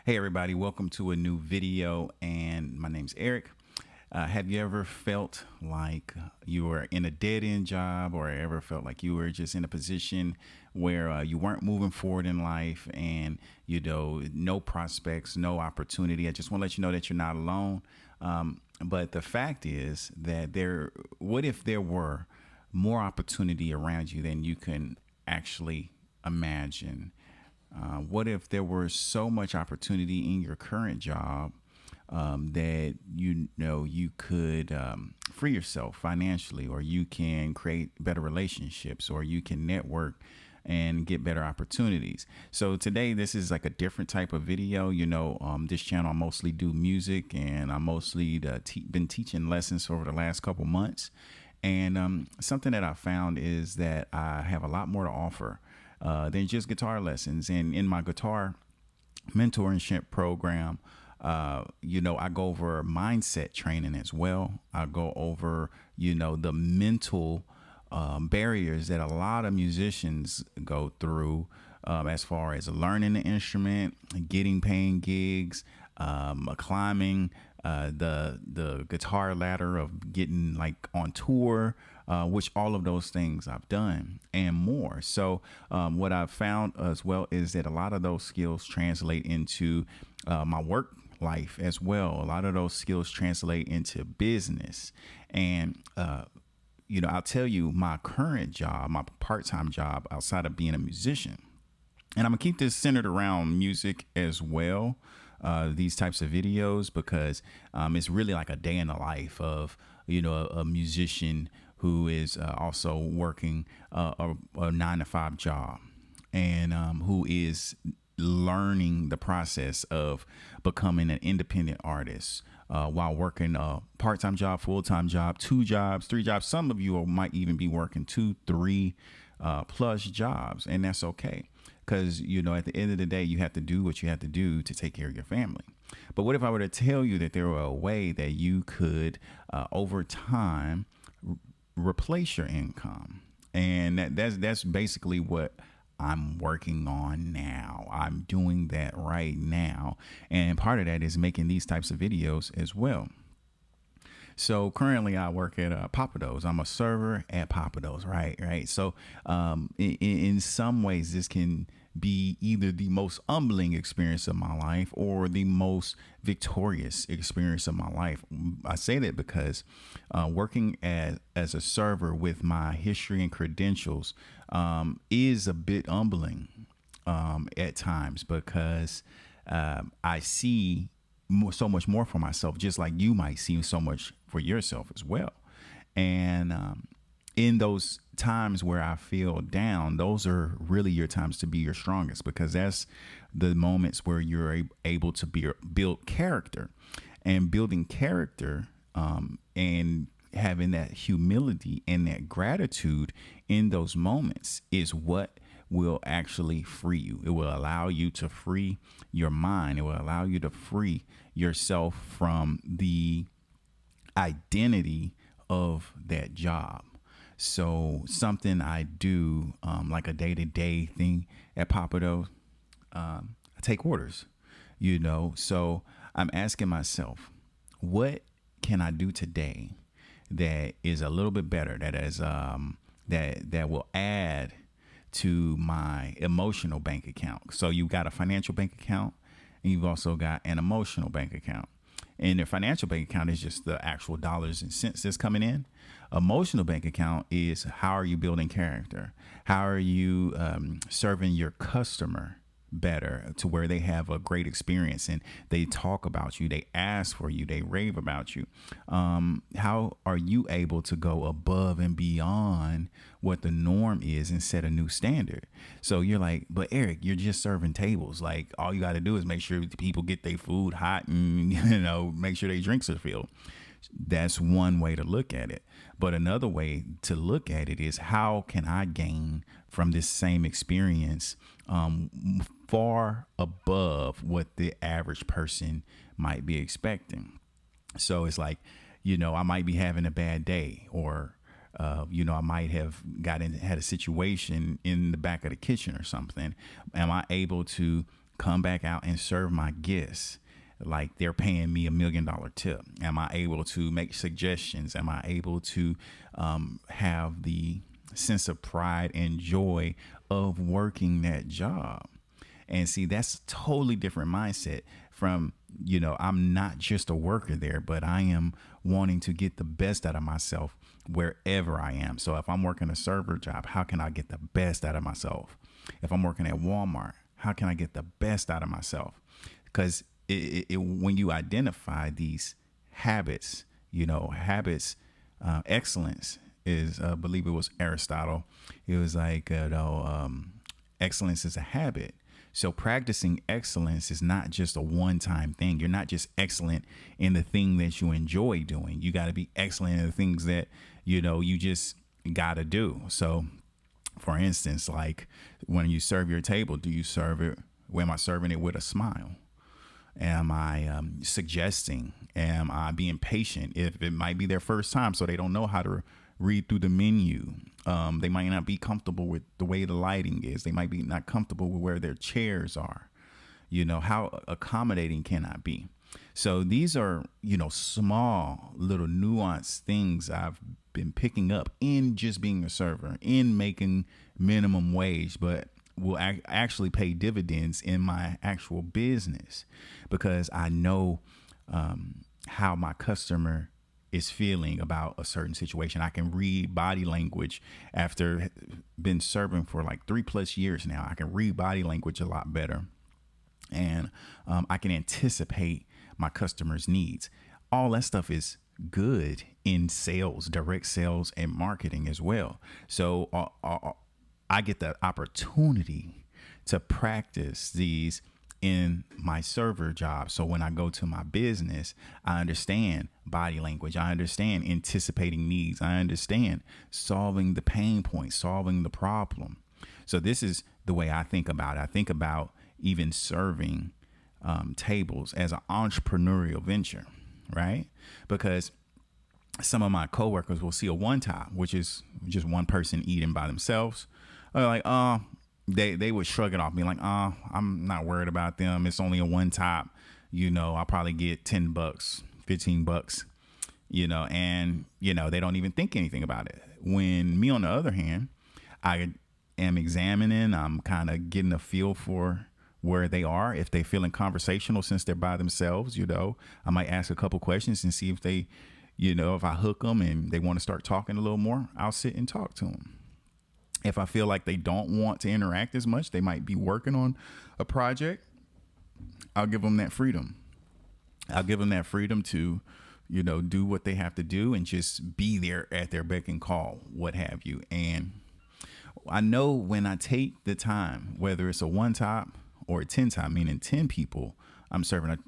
Hey everybody, welcome to a new video, and my name's Eric. Have you ever felt like you were in a dead-end job, or ever felt like you were just in a position where you weren't moving forward in life, and no prospects, no opportunity? I just want to let you know that you're not alone. But the fact is that what if there were more opportunity around you than you can actually imagine? What if there were so much opportunity in your current job that you could free yourself financially, or you can create better relationships, or you can network and get better opportunities? So today, this is like a different type of video. This channel, I mostly do music, and I mostly been teaching lessons over the last couple months. And something that I found is that I have a lot more to offer than just guitar lessons. And in my guitar mentorship program, I go over mindset training as well. I go over, the mental barriers that a lot of musicians go through as far as learning the instrument, getting paying gigs, climbing the guitar ladder of getting like on tour, which all of those things I've done and more. So what I've found as well is that a lot of those skills translate into my work life as well. A lot of those skills translate into business. And I'll tell you, my current job, my part-time job outside of being a musician, and I'm gonna keep this centered around music as well, these types of videos, because it's really like a day in the life of a musician who is also working a 9 to 5 job, and who is learning the process of becoming an independent artist while working a part-time job, full-time job, 2 jobs, 3 jobs. Some of you might even be working 2, 3 plus jobs, and that's okay, because at the end of the day, you have to do what you have to do to take care of your family. But what if I were to tell you that there were a way that you could over time replace your income? And that's basically what I'm working on now. I'm doing that right now, and part of that is making these types of videos as well. So currently, I work at Papados. I'm a server at Papados, right. So in some ways, this can be either the most humbling experience of my life or the most victorious experience of my life. I say that because working as a server with my history and credentials is a bit humbling at times, because I see so much more for myself, just like you might see so much for yourself as well. And in those times where I feel down, those are really your times to be your strongest, because that's the moments where you're able to build character. And building character and having that humility and that gratitude in those moments is what will actually free you. It will allow you to free your mind. It will allow you to free yourself from the identity of that job. So something I do, like a day-to-day thing at Papado, I take orders, so I'm asking myself, what can I do today that is a little bit better, that is that will add to my emotional bank account? So you've got a financial bank account, and you've also got an emotional bank account. And the financial bank account is just the actual dollars and cents that's coming in. Emotional bank account is, how are you building character? How are you serving your customer better, to where they have a great experience and they talk about you, they ask for you, they rave about you? How are you able to go above and beyond what the norm is and set a new standard? So you're like, but Eric, you're just serving tables. Like, all you got to do is make sure the people get their food hot, and make sure their drinks are filled. That's one way to look at it. But another way to look at it is, how can I gain from this same experience far above what the average person might be expecting? So it's like, I might be having a bad day, or I might have had a situation in the back of the kitchen or something. Am I able to come back out and serve my guests like they're paying me $1 million tip? Am I able to make suggestions? Am I able to have the sense of pride and joy of working that job? And see, that's a totally different mindset from, I'm not just a worker there, but I am wanting to get the best out of myself wherever I am. So if I'm working a server job, how can I get the best out of myself? If I'm working at Walmart, how can I get the best out of myself? Because when you identify these habits, excellence is, I believe it was Aristotle. It was like, excellence is a habit. So practicing excellence is not just a one-time thing. You're not just excellent in the thing that you enjoy doing. You got to be excellent in the things that, you just got to do. So for instance, like when you serve your table, do you serve it? Am I serving it with a smile? Am I suggesting? Am I being patient? If it might be their first time, so they don't know how to read through the menu. They might not be comfortable with the way the lighting is. They might be not comfortable with where their chairs are. How accommodating can I be? So these are, small little nuanced things I've been picking up in just being a server, in making minimum wage, but will actually pay dividends in my actual business because I know how my customer is feeling about a certain situation. I can read body language after been serving for like 3+ years now. I can read body language a lot better, and I can anticipate my customers' needs. All that stuff is good in sales, direct sales, and marketing as well. So I get the opportunity to practice these in my server job. So when I go to my business, I understand body language. I understand anticipating needs. I understand solving the pain point, solving the problem. So this is the way I think about it. I think about even serving tables as an entrepreneurial venture, right? Because some of my coworkers will see a one top, which is just one person eating by themselves. They're like, they would shrug it off, be like, I'm not worried about them. It's only a one top, I'll probably get $10, $15, and, they don't even think anything about it. When me, on the other hand, I am examining, I'm kind of getting a feel for where they are. If they're feeling conversational since they're by themselves, I might ask a couple questions and see if they, if I hook them and they want to start talking a little more, I'll sit and talk to them. If I feel like they don't want to interact as much, they might be working on a project, I'll give them that freedom. I'll give them that freedom to, do what they have to do and just be there at their beck and call, what have you. And I know when I take the time, whether it's a one top or a 10 top, meaning 10 people I'm serving,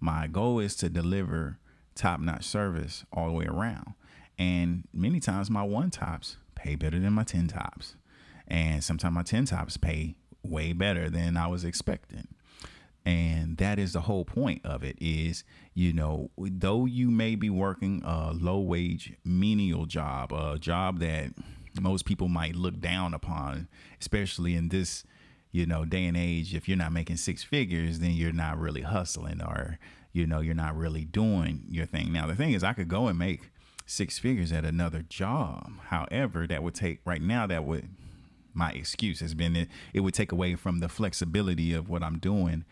my goal is to deliver top-notch service all the way around. And many times my one tops pay better than my 10 tops. And sometimes my 10 tops pay way better than I was expecting. And that is the whole point of it is, though you may be working a low wage menial job, a job that most people might look down upon, especially in this, day and age, if you're not making six figures, then you're not really hustling or, you're not really doing your thing. Now, the thing is, I could go and make six figures at another job. However, my excuse has been that it would take away from the flexibility of what I'm doing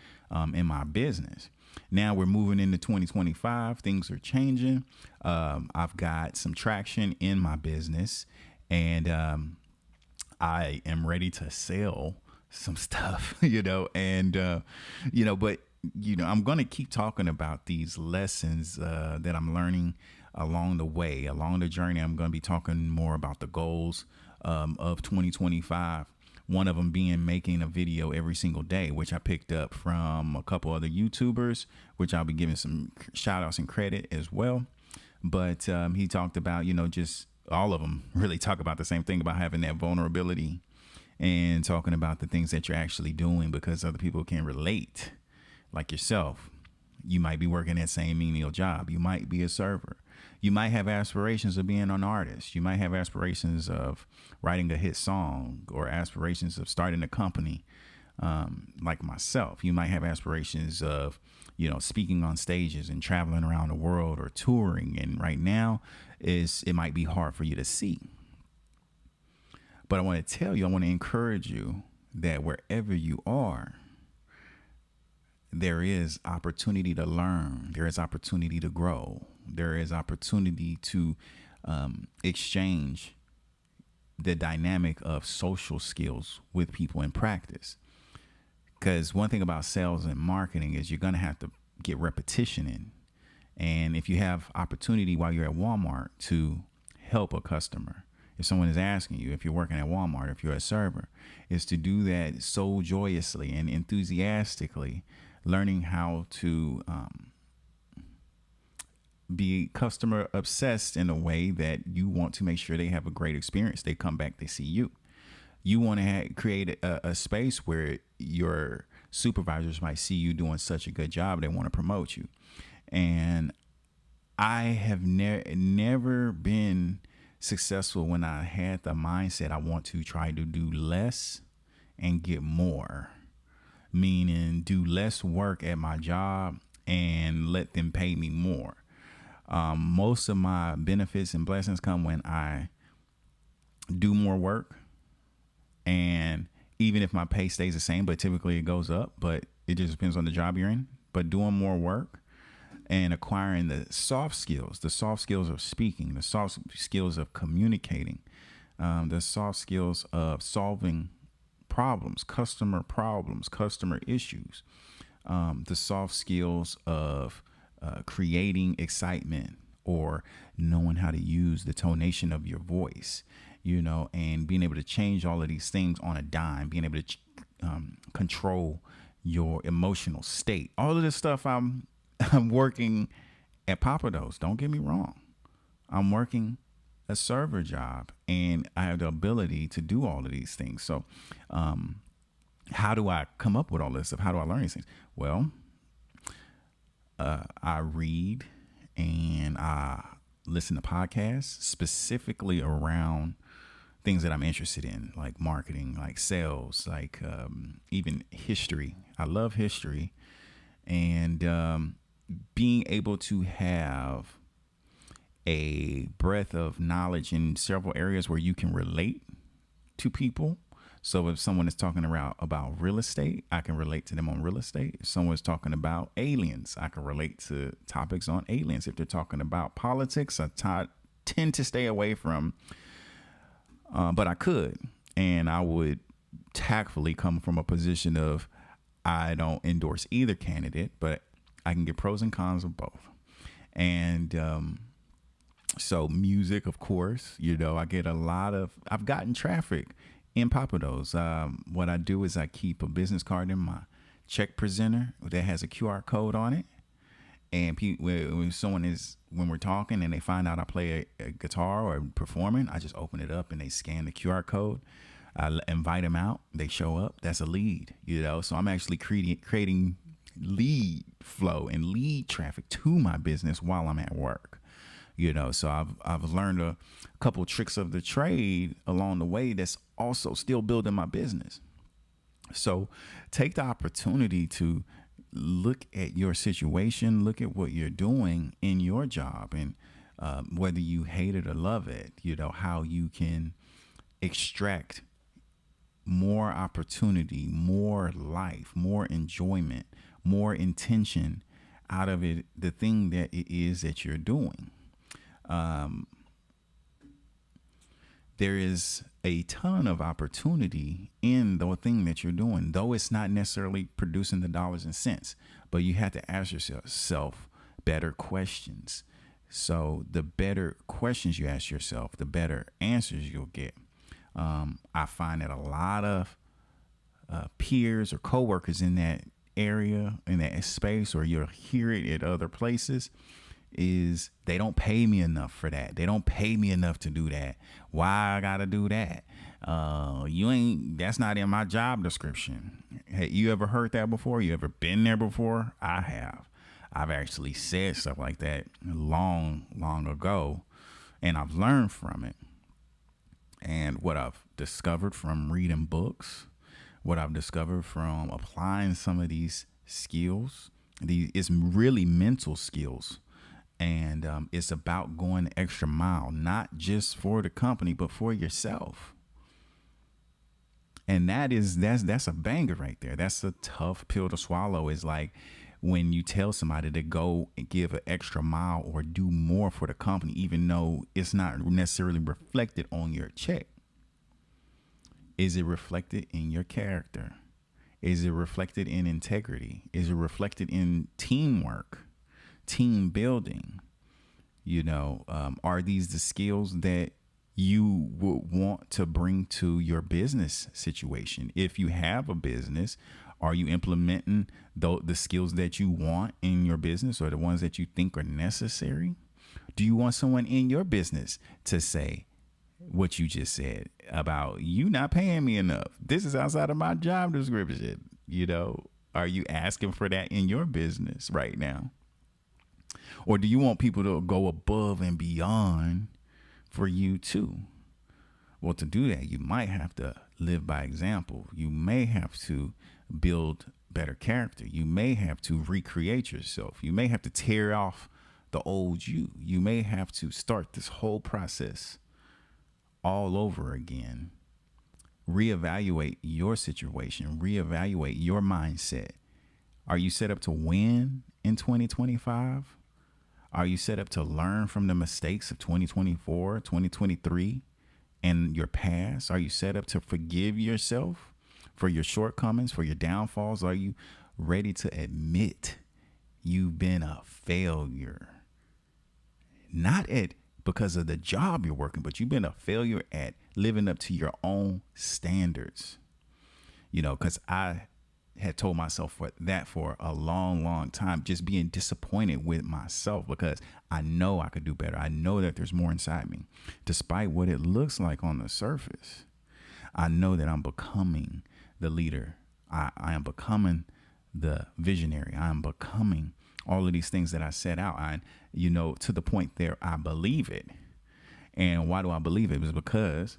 in my business. Now we're moving into 2025. Things are changing. I've got some traction in my business, and I am ready to sell some stuff, but I'm going to keep talking about these lessons that I'm learning along the way, along the journey. I'm going to be talking more about the goals of 2025. One of them being making a video every single day, which I picked up from a couple other YouTubers, which I'll be giving some shout outs and credit as well. But he talked about, just all of them really talk about the same thing, about having that vulnerability and talking about the things that you're actually doing because other people can relate, like yourself. You might be working that same menial job. You might be a server. You might have aspirations of being an artist. You might have aspirations of writing a hit song or aspirations of starting a company. like myself. You might have aspirations of, speaking on stages and traveling around the world or touring. And right now it might be hard for you to see. But I want to tell you, I want to encourage you that wherever you are, there is opportunity to learn. There is opportunity to grow. There is opportunity to exchange the dynamic of social skills with people in practice. Because one thing about sales and marketing is you're going to have to get repetition in. And if you have opportunity while you're at Walmart to help a customer, if someone is asking you, if you're working at Walmart, if you're a server, is to do that so joyously and enthusiastically, learning how to be customer obsessed in a way that you want to make sure they have a great experience. They come back, they see you. You want to create a space where your supervisors might see you doing such a good job. They want to promote you. And I have never been successful when I had the mindset I want to try to do less and get more, meaning do less work at my job and let them pay me more. Most of my benefits and blessings come when I do more work, and even if my pay stays the same, but typically it goes up, but it just depends on the job you're in. But doing more work and acquiring the soft skills of speaking, the soft skills of communicating, the soft skills of solving problems, customer issues, the soft skills of creating excitement or knowing how to use the tonation of your voice, and being able to change all of these things on a dime, being able to control your emotional state. All of this stuff I'm working at Papados. Don't get me wrong. I'm working a server job and I have the ability to do all of these things. So how do I come up with all this stuff? How do I learn these things? Well, I read and I listen to podcasts specifically around things that I'm interested in, like marketing, like sales, like even history. I love history, and being able to have a breadth of knowledge in several areas where you can relate to people. So if someone is talking about real estate, I can relate to them on real estate. If someone's talking about aliens, I can relate to topics on aliens. If they're talking about politics, I tend to stay away from, but I could. And I would tactfully come from a position of I don't endorse either candidate, but I can get pros and cons of both. And so music, of course, I get I've gotten traffic in Papados. What I do is I keep a business card in my check presenter that has a QR code on it. And when we're talking and they find out I play a guitar or performing, I just open it up and they scan the QR code. I invite them out. They show up. That's a lead, So I'm actually creating lead flow and lead traffic to my business while I'm at work. So I've learned a couple tricks of the trade along the way that's also still building my business. So take the opportunity to look at your situation, look at what you're doing in your job, and whether you hate it or love it, how you can extract more opportunity, more life, more enjoyment, more intention out of it, the thing that it is that you're doing. There is a ton of opportunity in the thing that you're doing, though it's not necessarily producing the dollars and cents, but you have to ask yourself better questions. So the better questions you ask yourself, the better answers you'll get. I find that a lot of peers or coworkers in that area, in that space, or you'll hear it at other places, is they don't pay me enough for that. They don't pay me enough to do that. Why I gotta do that? That's not in my job description. Hey, you ever heard that before? You ever been there before? I have. I've actually said stuff like that long ago, and I've learned from it. And what I've discovered from reading books, what I've discovered from applying some of these skills, it's really mental skills. And it's about going the extra mile, not just for the company, but for yourself. And that's a banger right there. That's a tough pill to swallow. Is like when you tell somebody to go and give an extra mile or do more for the company, even though it's not necessarily reflected on your check. Is it reflected in your character? Is it reflected in integrity? Is it reflected in teamwork, team building? Are these the skills that you would want to bring to your business situation? If you have a business, are you implementing the skills that you want in your business, or the ones that you think are necessary? Do you want someone in your business to say what you just said about you not paying me enough? This is outside of my job description. Are you asking for that in your business right now? Or do you want people to go above and beyond for you too? Well, to do that, you might have to live by example. You may have to build better character. You may have to recreate yourself. You may have to tear off the old you. You may have to start this whole process all over again. Reevaluate your situation. Reevaluate your mindset. Are you set up to win in 2025? Are you set up to learn from the mistakes of 2024, 2023, and your past? Are you set up to forgive yourself for your shortcomings, for your downfalls? Are you ready to admit you've been a failure? Not because of the job you're working, but you've been a failure at living up to your own standards. Because I had told myself for a long, long time, just being disappointed with myself because I know I could do better. I know that there's more inside me, despite what it looks like on the surface. I know that I'm becoming the leader. I am becoming the visionary. I am becoming all of these things that I set out. To the point there, I believe it. And why do I believe it? It's because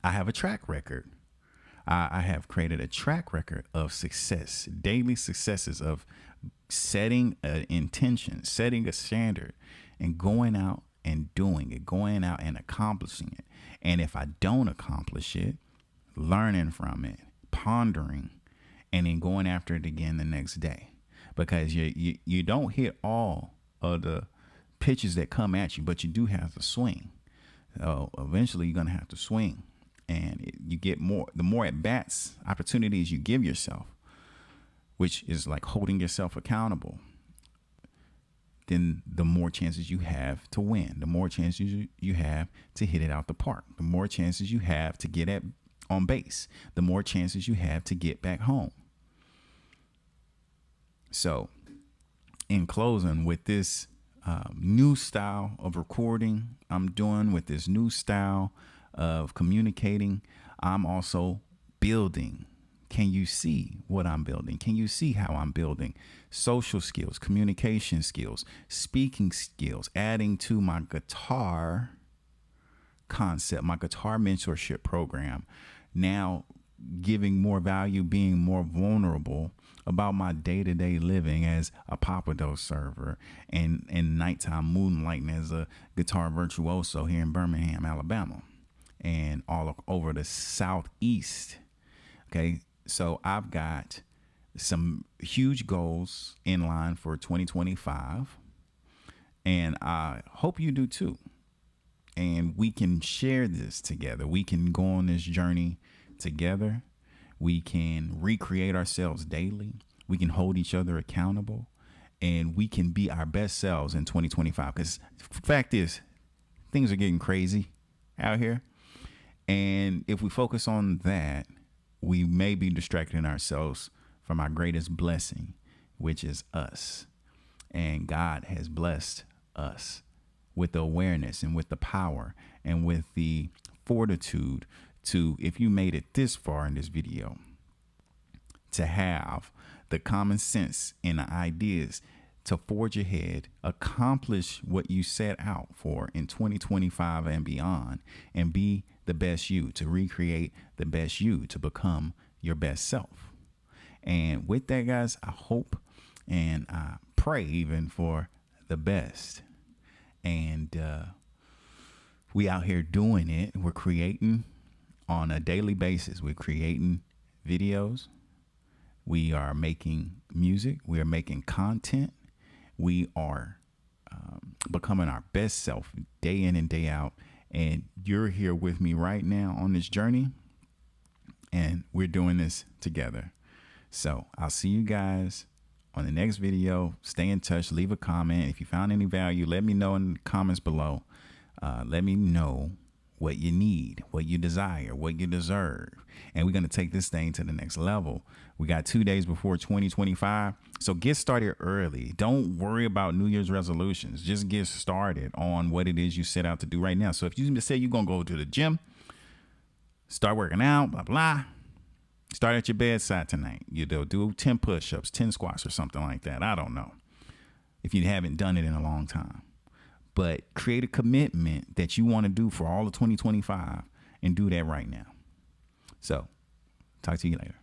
I have a track record. I have created a track record of success, daily successes of setting an intention, setting a standard, and going out and doing it, going out and accomplishing it. And if I don't accomplish it, learning from it, pondering, and then going after it again the next day. Because you don't hit all of the pitches that come at you, but you do have to swing. So eventually you're going to have to swing. And you get the more at bats opportunities you give yourself, which is like holding yourself accountable, then the more chances you have to win, the more chances you have to hit it out the park, the more chances you have to get on base, the more chances you have to get back home. So in closing, with this new style of recording I'm doing, with this new style of communicating, I'm also building. Can you see what I'm building? Can you see how I'm building? Social skills, communication skills, speaking skills, adding to my guitar concept, my guitar mentorship program, now giving more value, being more vulnerable about my day-to-day living as a Pappadeaux server and nighttime moonlighting as a guitar virtuoso here in Birmingham, Alabama, and all over the Southeast. Okay, so I've got some huge goals in line for 2025, and I hope you do too. And we can share this together. We can go on this journey together. We can recreate ourselves daily. We can hold each other accountable, and we can be our best selves in 2025. Because the fact is, things are getting crazy out here. And if we focus on that, we may be distracting ourselves from our greatest blessing, which is us. And God has blessed us with the awareness and with the power and with the fortitude to, if you made it this far in this video, to have the common sense and the ideas to forge ahead, accomplish what you set out for in 2025 and beyond, and be the best you, to recreate the best you, to become your best self. And with that, guys, I hope and I pray even for the best. And we out here doing it. We're creating on a daily basis. We're creating videos. We are making music. We are making content. We are becoming our best self day in and day out. And you're here with me right now on this journey. And we're doing this together. So I'll see you guys on the next video. Stay in touch. Leave a comment. If you found any value, let me know in the comments below. Let me know what you need, what you desire, what you deserve. And we're going to take this thing to the next level. We got 2 days before 2025. So get started early. Don't worry about New Year's resolutions. Just get started on what it is you set out to do right now. So if you say you're going to go to the gym, start working out, blah, blah. Start at your bedside tonight. You do 10 push-ups, 10 squats or something like that. I don't know if you haven't done it in a long time. But create a commitment that you want to do for all of 2025 and do that right now. So talk to you later.